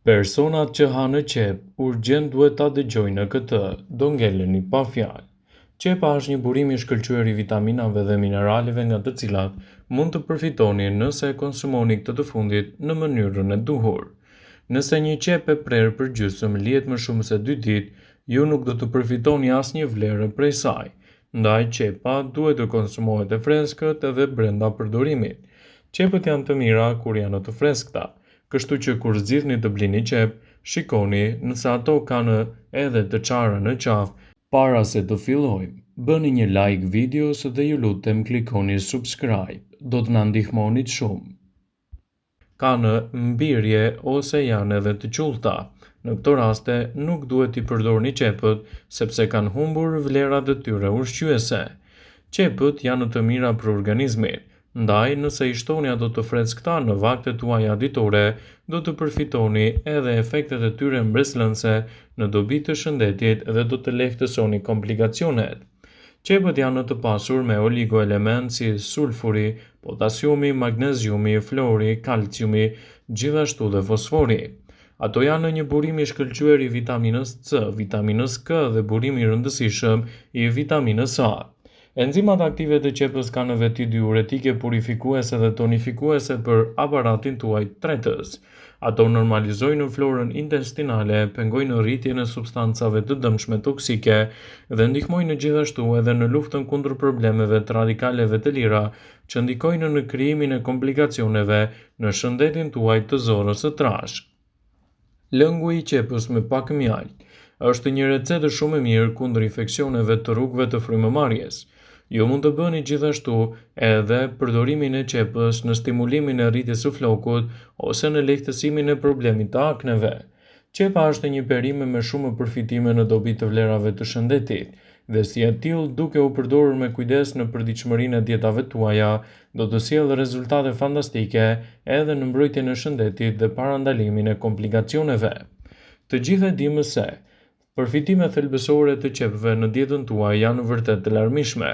Personat që hanë qep urgjent duhet ta dëgjojnë këtë, do ngeleni pa fjalë. Qepa është një burim i shkëlqyer i vitaminave dhe mineraleve nga të cilat mund të përfitoni nëse e konsumoni këtë të fundit në mënyrën e duhur. Nëse një qep e prerë për gjysmë lihet më shumë se 2 ditë, ju nuk do të përfitoni asnjë vlerë prej saj. Ndaj qepa duhet të konsumohet e freskët edhe brenda përdorimit. Qepët janë të mira kur janë të freskëta, kështu që kur zgjidhni të blini qep, shikoni nëse ato kanë edhe të çara në qafë para se të fillojmë. Bëni një like videos dhe ju lutem klikoni subscribe, do të na ndihmonit shumë. Kanë mbirje ose janë edhe të qullta. Në këto raste nuk duhet t'i përdorni qepët sepse kanë humbur vlerat e tyre ushqyese. Qepët janë të mira për organizmin, ndaj nëse i shtoni ato të freskëta në vaktet tuaja ditore, do të përfitoni edhe efektet e tyre mbreslënse në dobi të shëndetit dhe do të lehtësoni komplikacionet. Qepët janë të pasur me oligoelement si sulfuri, potasiumi, magneziumi, flori, kalciumi, gjithashtu dhe fosfori. Ato janë një burim i shkëlqyer i vitaminës C, vitaminës K dhe burim i rëndësishëm i vitaminës A. Enzimat aktive të qepës kanë veti diuretike purifikuese dhe tonifikuese për aparatin tuaj tretës. Ato normalizojnë florën intestinale, pengojnë rritjen e substancave të dëmshme toksike dhe ndihmojnë gjithashtu edhe në luftën kundër problemeve të radikaleve të lira që ndikojnë në krijimin e komplikacioneve në shëndetin tuaj të zorës së trashë. Lëngu i qepës me pak mjaltë është një recetë shumë e mirë kundër infeksioneve të rrugëve të frymëmarrjes. Ju mund të bëni gjithashtu edhe përdorimin e qepës në stimulimin e rritjes së flokut ose në lehtësimin e problemit të akneve. Qepa është një perime me shumë përfitime në dobi të vlerave të shëndetit, dhe si e tillë duke u përdorur me kujdes në përditshmërinë e dietave tuaja, do të sjellë rezultate fantastike edhe në mbrojtjen e shëndetit dhe parandalimin e komplikacioneve. Të gjithë e dimë se përfitimet thelbësore të qepëve në dietën tuaj janë vërtet të larmishme,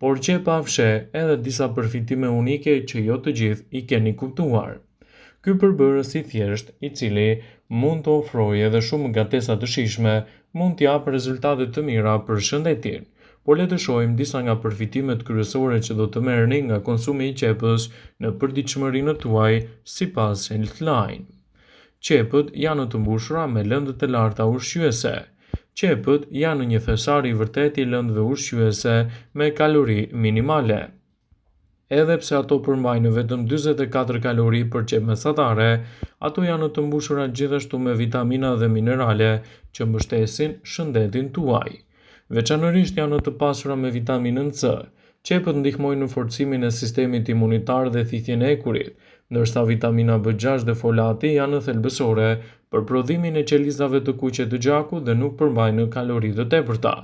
por qepa fshe edhe disa përfitime unike që jo të gjithë i keni kuptuar. Ky përbërës i thjesht, i cili mund të ofrojë edhe shumë gatesa të shijshme, mund të japë rezultate të mira për shëndetin. Por le të shohim disa nga përfitimet kryesore që do të merrni nga konsumi i qepës në përditshmërinë tuaj sipas Healthline. Qepët janë të mbushura me lëndë të larta ushqyese. Qepët janë një thesar i vërtet i lëndëve ushqyese me kalori minimale. Edhe pse ato përmbajnë vetëm 44 kalori për qep mesatare, ato janë të mbushura gjithashtu me vitamina dhe minerale që mbështesin shëndetin tuaj. Veçanërisht janë të pasura me vitaminën C. Qepët ndihmojnë në forcimin e sistemit imunitar dhe thithjen e ekurit, ndërsa vitamina B6 dhe folati janë thelbësore për prodhimin e qelizave të kuqe të gjakut dhe nuk përmbajnë kalori të tepërta.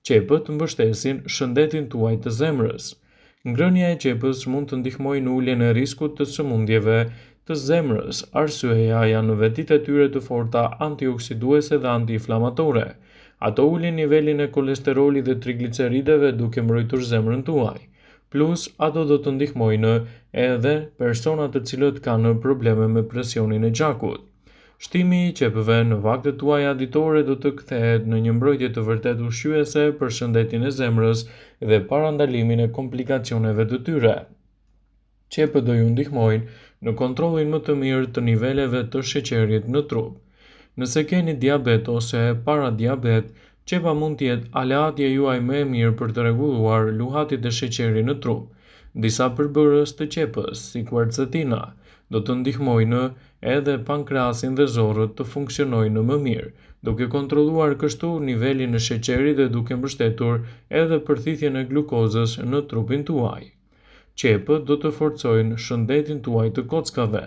Qepët mbështesin shëndetin tuaj të zemrës. Ngrënia e qepës mund të ndihmojë në uljen e riskut të sëmundjeve të zemrës. Arsyeja janë vetitë e tyre të forta antioksiduese dhe antiinflamatore. Ato ulin nivelin e kolesterolit dhe triglicerideve duke mbrojtur zemrën tuaj. Plus, ato do të ndihmojnë edhe persona të cilët kanë probleme me presionin e gjakut. Shtimi i qepëve në vaktet tuaja ditore do të kthehet në një mbrojtje të vërtet ushqyese për shëndetin e zemrës dhe parandalimin e komplikacioneve të tyre. Qepët do ju ndihmojnë në kontrollin më të mirë të niveleve të sheqerit në trup. Nëse keni diabet ose paradiabet, qepa mund të jetë aleatja juaj më e mirë për të rregulluar luhatit e sheqerit në trup. Disa përbërës të qepës, si quercetina, do të ndihmojnë edhe pankreasin dhe zorët të funksionojnë më mirë, duke kontrolluar kështu nivelin e sheqerit dhe duke mbështetur edhe përthithjen e glukozës në trupin tuaj. Qepët do të forcojnë shëndetin tuaj të kockave.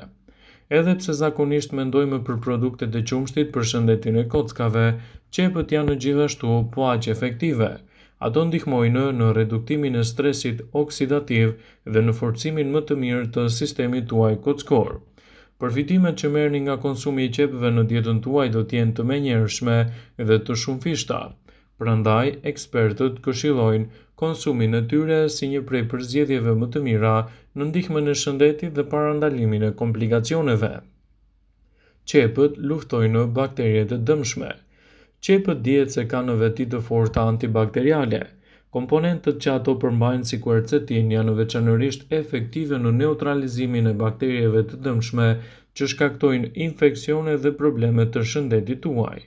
Edhe pse zakonisht mendojmë për produktet e qumshtit për shëndetin e kockave, qepët janë gjithashtu po aq efektive. Ato ndihmojnë në reduktimin e stresit oksidativ dhe në forcimin më të mirë të sistemit tuaj kockor. Përfitimet që merrni nga konsumi i qepëve në dietën tuaj do të jenë të menjëhershme dhe të shumëfishta. Prandaj, ekspertët këshillojnë konsumin e tyre si një prej përzgjedhjeve më të mira në ndihmën e shëndetit dhe parandalimin e komplikacioneve. Qepët luftojnë bakteriet e dëmshme. Qepët dihet se kanë veti të forta antibakteriale. Komponentët që ato përmbajnë si quercetin janë veçanërisht efektive në neutralizimin e bakterieve të dëmshme që shkaktojnë infeksione dhe probleme të shëndetit tuaj.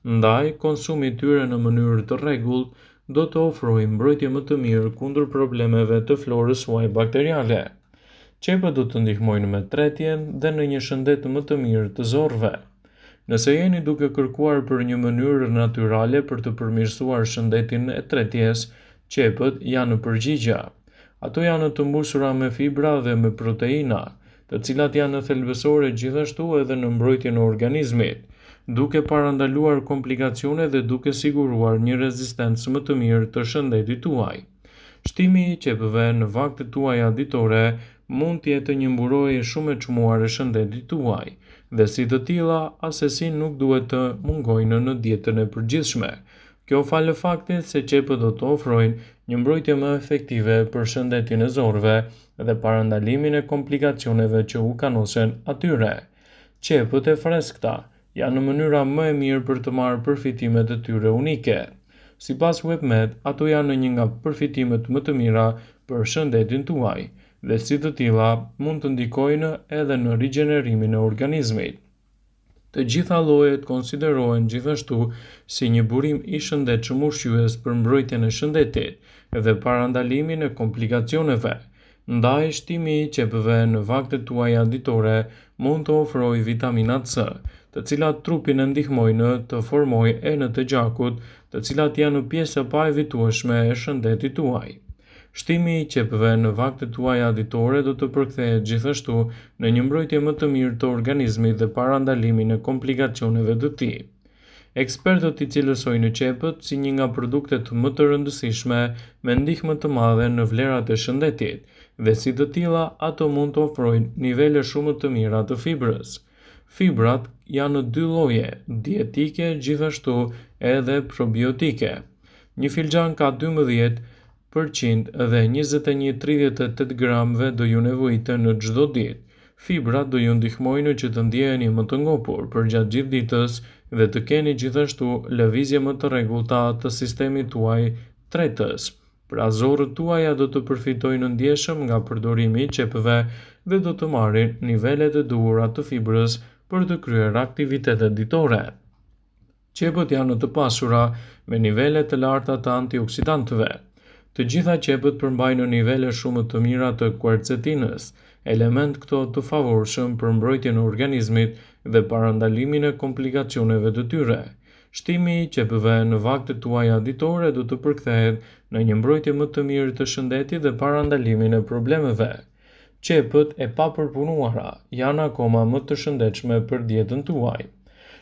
Ndaj, konsumi i tyre në mënyrë të rregullt do të ofrojë mbrojtje më të mirë kundër problemeve të florës suaj bakteriale. Qepët do të ndihmojnë me tretjen dhe në një shëndet më të mirë të zorrëve. Nëse jeni duke kërkuar për një mënyrë natyrale për të përmirësuar shëndetin e tretjes, qepët janë përgjigja. Ato janë të mbushura me fibra dhe me proteina, të cilat janë thelbësore gjithashtu edhe në mbrojtjen e organizmit, duke parandaluar komplikacione dhe duke siguruar një rezistencë më të mirë të shëndetit tuaj. Shtimi i qepëve në vaktet tuaja ditore mund të jetë një mburojë shumë e çmuar e shëndetit tuaj, dhe si të tilla, asesi nuk duhet të mungojnë në dietën e përgjithshme. Kjo falë faktit se qepët do të ofrojnë një mbrojtje më efektive për shëndetin e zorrëve dhe parandalimin e komplikacioneve që u kanosen atyre. Qepët e freskëta janë mënyra më e mirë për të marrë përfitimet e tyre unike. Sipas WebMed, ato janë një nga përfitimet më të mira për shëndetin tuaj, dhe si të tilla mund të ndikojnë edhe në rigjenerimin e organizmit. Të gjitha llojet konsiderohen gjithashtu si një burim i shëndetshëm ushqyes për mbrojtjen e shëndetit dhe parandalimin e komplikacioneve. Ndaj, shtimi i qepëve në vaktet tuaja ditore mund të ofrojë vitamina C, të cilat trupin e ndihmojnë të formojë enët e gjakut, të cilat janë pjesë e paevitueshme e shëndetit tuaj. Shtimi i qepëve në vaktet tuaja ditore do të përkthehet gjithashtu në një mbrojtje më të mirë të organizmit dhe parandalimin e komplikacioneve të tij. Ekspertët i cilësojnë qepët si një nga produktet më të rëndësishme me ndihmë të madhe në vlerat e shëndetit, dhe si të tilla ato mund të ofrojnë nivele shumë të mira të fibrës. Fibrat janë në 2 lloje, dietike gjithashtu edhe probiotike. Një filxhan ka 12% dhe 21-38 gramëve do ju nevojite në çdo ditë. Fibrat do ju ndihmojnë që të ndjeheni më të ngopur përgjatë gjithë ditës dhe të keni gjithashtu lëvizje më të rregullta të sistemit tuaj tretës. Pra zorët tuaja do të përfitojnë ndjeshëm nga përdorimi i qepëve dhe do të marrin nivelet e duhura të fibrës për të kryer aktivitetet ditore. Qepët janë të pasura me nivele të larta të antioksidantëve. Të gjitha qepët përmbajnë nivele shumë të mira të quercetinës, element këto të favorshëm për mbrojtjen e organizmit dhe parandalimin e komplikacioneve të tyre. Shtimi i qepëve në vaktet tuaja ditore do të përkthehet në një mbrojtje më të mirë të shëndetit dhe parandalimin e problemeve. Qepët e papërpunuara janë akoma më të shëndetshme për dietën tuaj.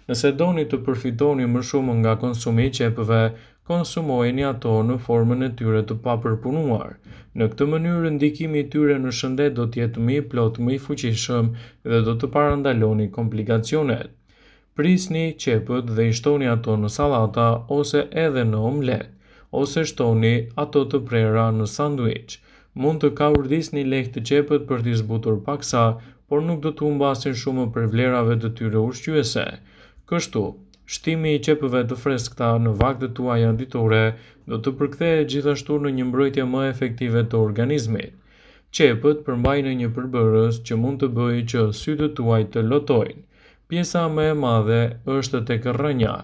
Nëse doni të përfitoni më shumë nga konsumi i qepëve, konsumojeni ato në formën e tyre të papërpunuar. Në këtë mënyrë ndikimi i tyre në shëndet do të jetë më i plot, më i fuqishëm dhe do të parandaloni komplikacionet. Prisni qepët dhe i shtoni ato në sallata ose edhe në omlet, ose shtoni ato të prera në sanduiç. Mund të kaurdisni lehtë qepët për t'i zbutur paksa, por nuk do të humbasin shumë për vlerave të tyre ushqyese. Kështu, shtimi i qepëve të freskëta në vaktet tuaja ditore do të përkthehet gjithashtu në një mbrojtje më efektive të organizmit. Qepët përmbajnë një përbërës që mund të bëjë që sytë tuaj të lotojnë. Pjesa më e madhe është tek rrënja.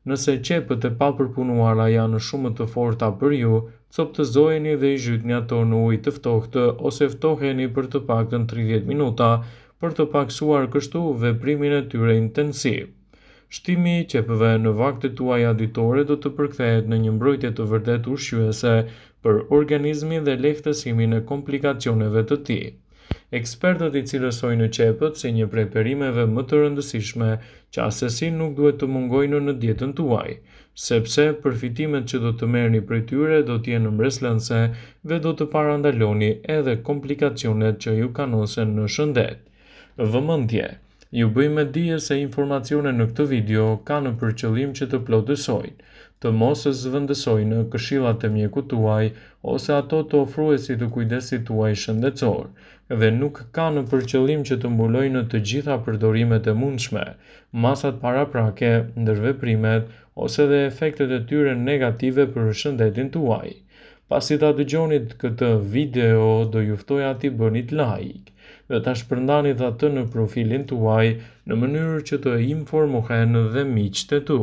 Nëse qepët e papërpunuara janë shumë të forta për ju, coptëzojeni dhe i zhytni ato në ujë të ftohtë ose ftoheni për të paktën 30 minuta për të paksuar kështu veprimin e tyre intensiv. Shtimi i qepëve në vaktet tuaja ditore do të përkthehet në një mbrojtje të vërtet ushqyese për organizmin dhe lehtësimin e komplikacioneve të tij. Ekspertët i cilësojnë qepët si një prej perimeve më të rëndësishme që asesi nuk duhet të mungojnë në dietën tuaj, sepse përfitimet që do të merrni prej tyre do të jenë mbreslënse dhe do të parandaloni edhe komplikacionet që ju kanosen në shëndet. Vëmendje: Ju bëj me dije se informacionet në këtë video kanë për qëllim që të plotësojnë, të mos zëvendësojnë këshillat e mjekut tuaj ose ato të ofruesit të kujdesit tuaj shëndetësor, dhe nuk kanë për qëllim që të mbulojnë të gjitha përdorimet e mundshme, masat paraprake, ndërveprimet ose dhe efektet e tyre negative për shëndetin tuaj. Pasi ta dëgjonit këtë video, do ju ftoja t'i bënit like dhe ta shpërndanit atë në profilin tuaj në mënyrë që të informohen dhe miqtë e tu.